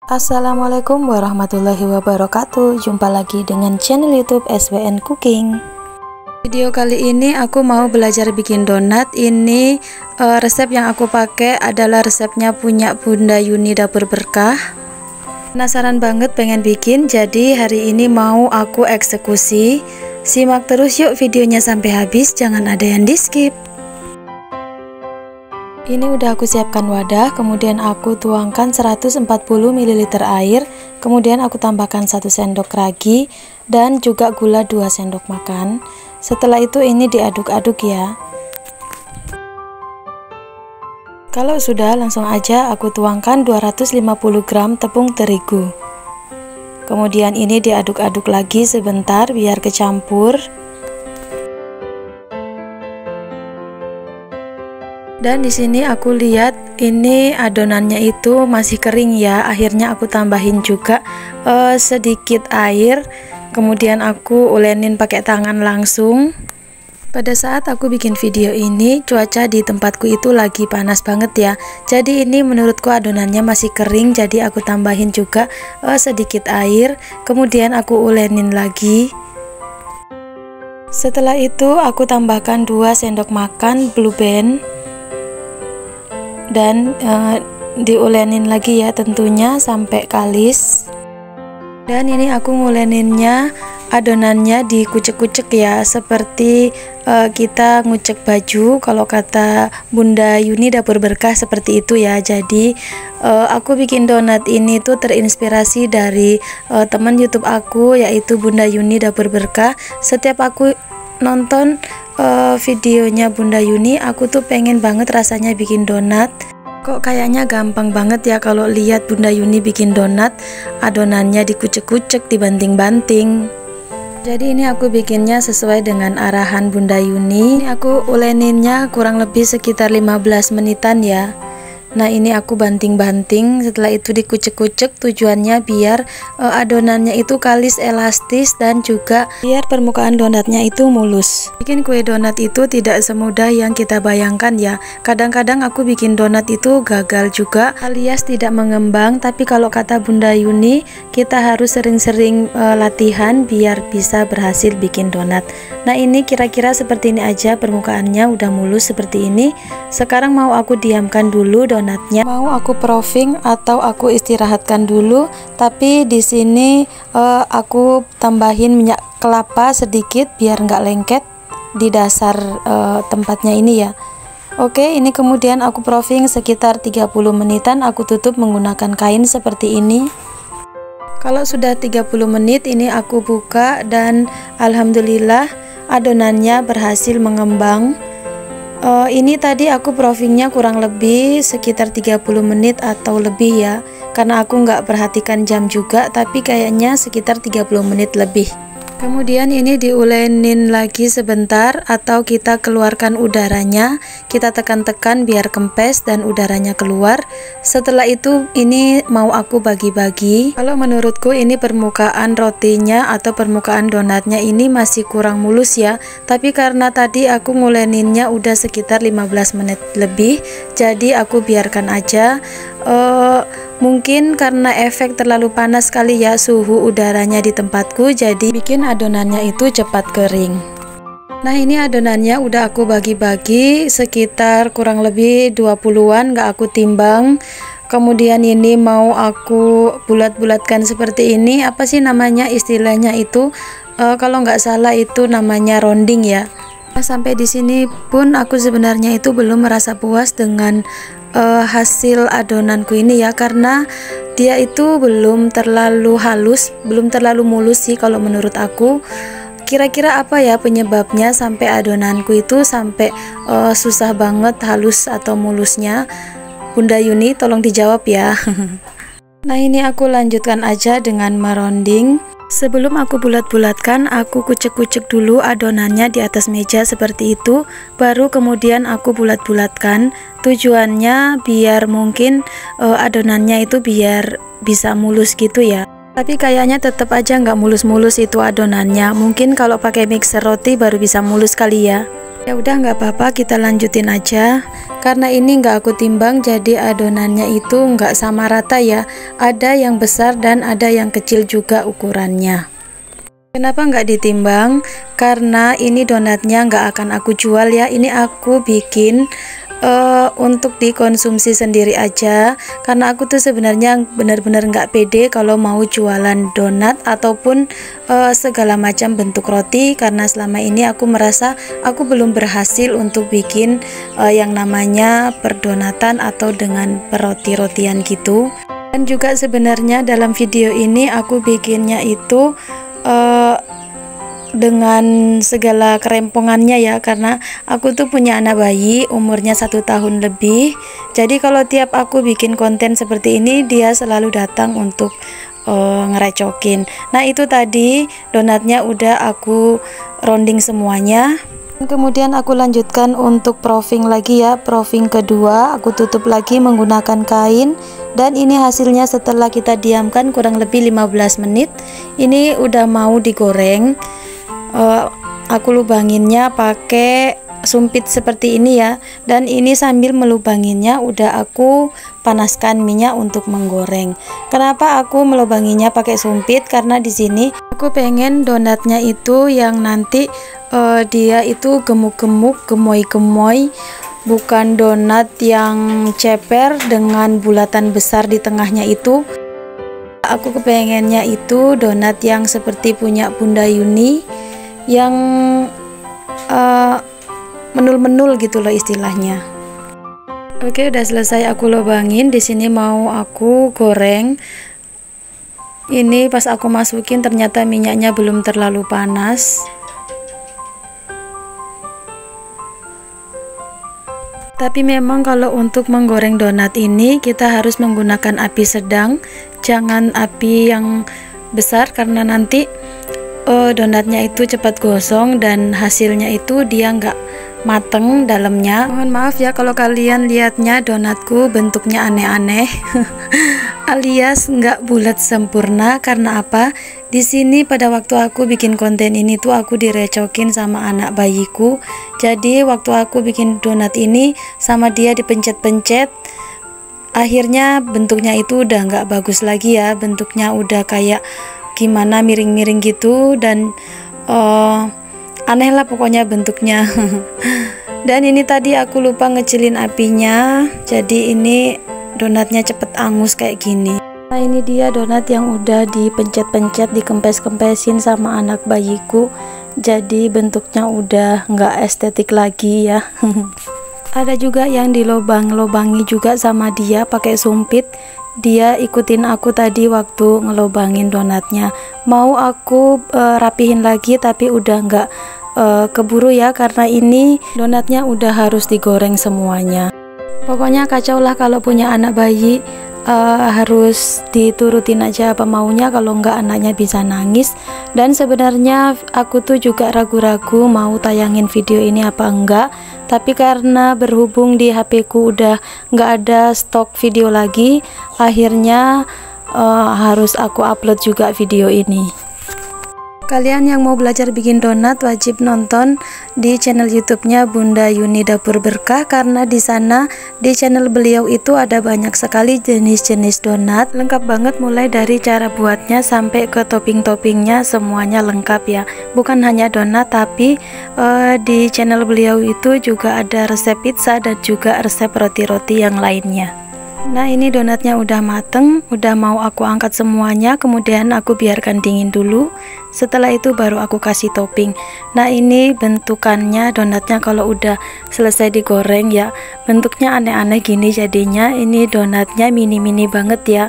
Assalamualaikum warahmatullahi wabarakatuh. Jumpa lagi dengan channel YouTube SWN Cooking. Video kali ini aku mau belajar bikin donat. Ini resep yang aku pakai adalah resepnya punya Bunda Yuni Dapur Berkah. Penasaran banget pengen bikin, jadi hari ini mau aku eksekusi. Simak terus yuk videonya sampai habis, jangan ada yang di skip. Ini udah aku siapkan wadah, kemudian aku tuangkan 140 ml air, kemudian aku tambahkan 1 sendok ragi dan juga gula 2 sendok makan. Setelah itu ini diaduk-aduk ya. Kalau sudah, langsung aja aku tuangkan 250 gram tepung terigu. Kemudian ini diaduk-aduk lagi sebentar biar kecampur. Dan di sini aku lihat ini adonannya itu masih kering ya. Akhirnya aku tambahin juga sedikit air. Kemudian aku ulenin pakai tangan langsung. Pada saat aku bikin video ini, cuaca di tempatku itu lagi panas banget ya. Jadi ini menurutku adonannya masih kering, jadi aku tambahin juga sedikit air. Kemudian aku ulenin lagi. Setelah itu aku tambahkan 2 sendok makan Blue Band. Dan diulenin lagi ya tentunya sampai kalis. Dan ini aku nguleninnya adonannya dikucek-kucek ya, seperti kita ngucek baju. Kalau kata Bunda Yuni Dapur Berkah seperti itu ya. Jadi aku bikin donat ini tuh terinspirasi dari teman YouTube aku, yaitu Bunda Yuni Dapur Berkah. Setiap aku nonton videonya Bunda Yuni, aku tuh pengen banget rasanya bikin donat. Kok kayaknya gampang banget ya kalau lihat Bunda Yuni bikin donat, adonannya dikucek-kucek, dibanting-banting. Jadi ini aku bikinnya sesuai dengan arahan Bunda Yuni. Ini aku uleninnya kurang lebih sekitar 15 menitan ya. Nah ini aku banting-banting, setelah itu dikucek-kucek, tujuannya biar adonannya itu kalis, elastis, dan juga biar permukaan donatnya itu mulus. Bikin kue donat itu tidak semudah yang kita bayangkan ya. Kadang-kadang aku bikin donat itu gagal juga, alias tidak mengembang. Tapi kalau kata Bunda Yuni, kita harus sering-sering latihan biar bisa berhasil bikin donat. Nah ini kira-kira seperti ini aja, permukaannya udah mulus seperti ini. Sekarang mau aku diamkan dulu donatnya, mau aku proofing atau aku istirahatkan dulu. Tapi di sini aku tambahin minyak kelapa sedikit biar nggak lengket di dasar tempatnya ini ya. Oke, ini kemudian aku proofing sekitar 30 menitan. Aku tutup menggunakan kain seperti ini. Kalau sudah 30 menit ini aku buka dan alhamdulillah adonannya berhasil mengembang. Ini tadi aku proofingnya kurang lebih sekitar 30 menit atau lebih ya, karena aku nggak perhatikan jam juga, tapi kayaknya sekitar 30 menit lebih. Kemudian ini diulenin lagi sebentar atau kita keluarkan udaranya, kita tekan-tekan biar kempes dan udaranya keluar. Setelah itu ini mau aku bagi-bagi. Kalau menurutku ini permukaan rotinya atau permukaan donatnya ini masih kurang mulus ya. Tapi karena tadi aku nguleninnya udah sekitar 15 menit lebih, jadi aku biarkan aja. Mungkin karena efek terlalu panas kali ya suhu udaranya di tempatku, jadi bikin adonannya itu cepat kering. Nah ini adonannya udah aku bagi-bagi sekitar kurang lebih 20-an, gak aku timbang. Kemudian ini mau aku bulat-bulatkan seperti ini. Apa sih namanya istilahnya itu? Kalau nggak salah itu namanya rounding ya. Sampai di sini pun aku sebenarnya itu belum merasa puas dengan hasil adonanku ini ya, karena dia itu belum terlalu halus, belum terlalu mulus sih kalau menurut aku. Kira-kira apa ya penyebabnya sampai adonanku itu sampai susah banget halus atau mulusnya? Bunda Yuni tolong dijawab ya. Nah ini aku lanjutkan aja dengan meronding. Sebelum aku bulat-bulatkan, aku kucek-kucek dulu adonannya di atas meja seperti itu, baru kemudian aku bulat-bulatkan. Tujuannya biar mungkin adonannya itu biar bisa mulus gitu ya. Tapi kayaknya tetap aja nggak mulus-mulus itu adonannya. Mungkin kalau pakai mixer roti baru bisa mulus kali ya. Ya udah nggak apa-apa, kita lanjutin aja. Karena ini nggak aku timbang, jadi adonannya itu nggak sama rata ya. Ada yang besar dan ada yang kecil juga ukurannya. Kenapa nggak ditimbang? Karena ini donatnya nggak akan aku jual ya. Ini aku bikin untuk dikonsumsi sendiri aja, karena aku tuh sebenarnya benar-benar nggak pede kalau mau jualan donat ataupun segala macam bentuk roti, karena selama ini aku merasa aku belum berhasil untuk bikin yang namanya perdonatan atau dengan perroti-rotian gitu. Dan juga sebenarnya dalam video ini aku bikinnya itu dengan segala kerempongannya ya, karena aku tuh punya anak bayi umurnya 1 tahun lebih. Jadi kalau tiap aku bikin konten seperti ini, dia selalu datang untuk ngerecokin. Nah itu tadi donatnya udah aku rounding semuanya. Kemudian aku lanjutkan untuk proofing lagi ya. Proofing kedua aku tutup lagi menggunakan kain. Dan ini hasilnya setelah kita diamkan kurang lebih 15 menit. Ini udah mau digoreng. Aku lubanginnya pakai sumpit seperti ini ya, dan ini sambil melubanginya udah aku panaskan minyak untuk menggoreng. Kenapa aku melubanginya pakai sumpit? Karena di sini aku pengen donatnya itu yang nanti dia itu gemuk-gemuk, gemoy-gemoy, bukan donat yang ceper dengan bulatan besar di tengahnya itu. Aku kepengennya itu donat yang seperti punya Bunda Yuni, yang menul-menul gitu loh istilahnya. Oke, udah selesai aku lubangin. Di sini mau aku goreng. Ini pas aku masukin ternyata minyaknya belum terlalu panas. Tapi memang kalau untuk menggoreng donat ini kita harus menggunakan api sedang, jangan api yang besar, karena nanti donatnya itu cepat gosong dan hasilnya itu dia nggak mateng dalamnya. Mohon maaf ya kalau kalian lihatnya donatku bentuknya aneh-aneh alias nggak bulat sempurna. Karena apa? Di sini pada waktu aku bikin konten ini tuh aku direcokin sama anak bayiku. Jadi waktu aku bikin donat ini sama dia dipencet-pencet, akhirnya bentuknya itu udah nggak bagus lagi ya. Bentuknya udah kayak gimana, miring-miring gitu, dan aneh lah pokoknya bentuknya. Dan ini tadi aku lupa ngecilin apinya, jadi ini donatnya cepet angus kayak gini. Nah ini dia donat yang udah dipencet-pencet, dikempes-kempesin sama anak bayiku, jadi bentuknya udah nggak estetik lagi ya. Ada juga yang dilobang-lobangi juga sama dia pakai sumpit. Dia ikutin aku tadi waktu ngelobangin donatnya. Mau aku rapihin lagi tapi udah nggak keburu ya, karena ini donatnya udah harus digoreng semuanya. Pokoknya kacau lah kalau punya anak bayi. Harus diturutin aja apa maunya, kalau nggak anaknya bisa nangis. Dan sebenarnya aku tuh juga ragu-ragu mau tayangin video ini apa enggak, tapi karena berhubung di HP ku udah nggak ada stok video lagi, akhirnya harus aku upload juga video ini. Kalian yang mau belajar bikin donat wajib nonton di channel YouTube-nya Bunda Yuni Dapur Berkah, karena di sana di channel beliau itu ada banyak sekali jenis-jenis donat, lengkap banget mulai dari cara buatnya sampai ke topping-toppingnya, semuanya lengkap ya. Bukan hanya donat, tapi di channel beliau itu juga ada resep pizza dan juga resep roti-roti yang lainnya. Nah ini donatnya udah mateng, udah mau aku angkat semuanya, kemudian aku biarkan dingin dulu. Setelah itu baru aku kasih topping. Nah ini bentukannya donatnya kalau udah selesai digoreng ya, bentuknya aneh-aneh gini jadinya. Ini donatnya mini-mini banget ya.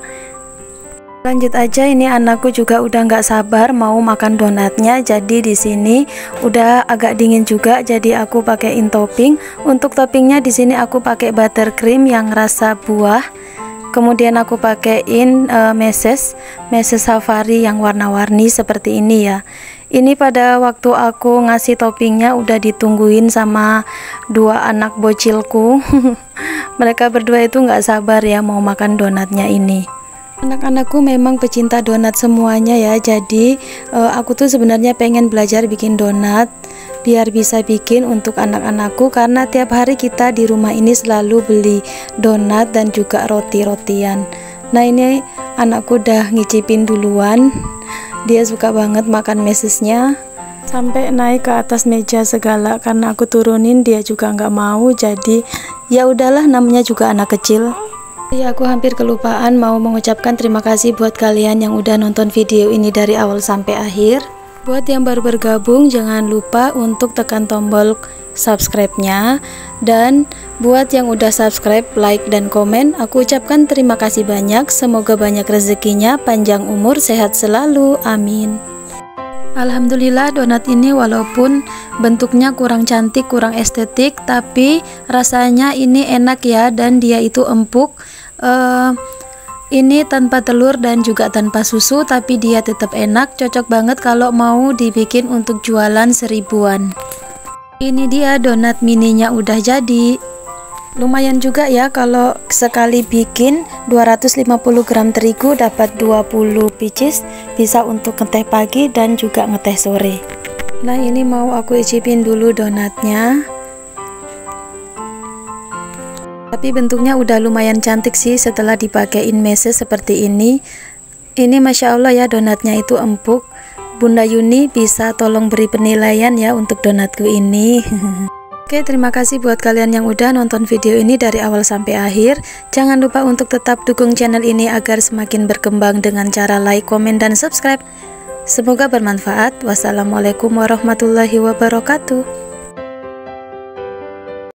Lanjut aja, ini anakku juga udah nggak sabar mau makan donatnya. Jadi di sini udah agak dingin juga, jadi aku pakaiin topping. Untuk toppingnya di sini aku pakai buttercream yang rasa buah. Kemudian aku pakaiin meses safari yang warna-warni seperti ini ya. Ini pada waktu aku ngasih toppingnya udah ditungguin sama dua anak bocilku. Mereka berdua itu nggak sabar ya mau makan donatnya ini. Anak-anakku memang pecinta donat semuanya ya, jadi aku tuh sebenarnya pengen belajar bikin donat, biar bisa bikin untuk anak-anakku, karena tiap hari kita di rumah ini selalu beli donat dan juga roti-rotian. Nah, ini anakku udah ngicipin duluan, dia suka banget makan mesesnya, sampai naik ke atas meja segala. Karena aku turunin dia juga nggak mau, jadi ya udahlah, namanya juga anak kecil. Ya, aku hampir kelupaan mau mengucapkan terima kasih buat kalian yang udah nonton video ini dari awal sampai akhir. Buat yang baru bergabung, jangan lupa untuk tekan tombol subscribe-nya. Dan buat yang udah subscribe, like, dan komen, aku ucapkan terima kasih banyak. Semoga banyak rezekinya, panjang umur, sehat selalu, amin. Alhamdulillah, donat ini walaupun bentuknya kurang cantik, kurang estetik, tapi rasanya ini enak ya, dan dia itu empuk. Ini tanpa telur dan juga tanpa susu, tapi dia tetap enak, cocok banget kalau mau dibikin untuk jualan 1000-an. Ini dia donat mininya udah jadi. Lumayan juga ya kalau sekali bikin 250 gram terigu dapat 20 pieces, bisa untuk ngeteh pagi dan juga ngeteh sore. Nah, ini mau aku icipin dulu donatnya. Tapi bentuknya udah lumayan cantik sih setelah dipakein meses seperti ini. Ini Masya Allah ya, donatnya itu empuk. Bunda Yuni bisa tolong beri penilaian ya untuk donatku ini. Oke, terima kasih buat kalian yang udah nonton video ini dari awal sampai akhir. Jangan lupa untuk tetap dukung channel ini agar semakin berkembang dengan cara like, komen, dan subscribe. Semoga bermanfaat. Wassalamualaikum warahmatullahi wabarakatuh.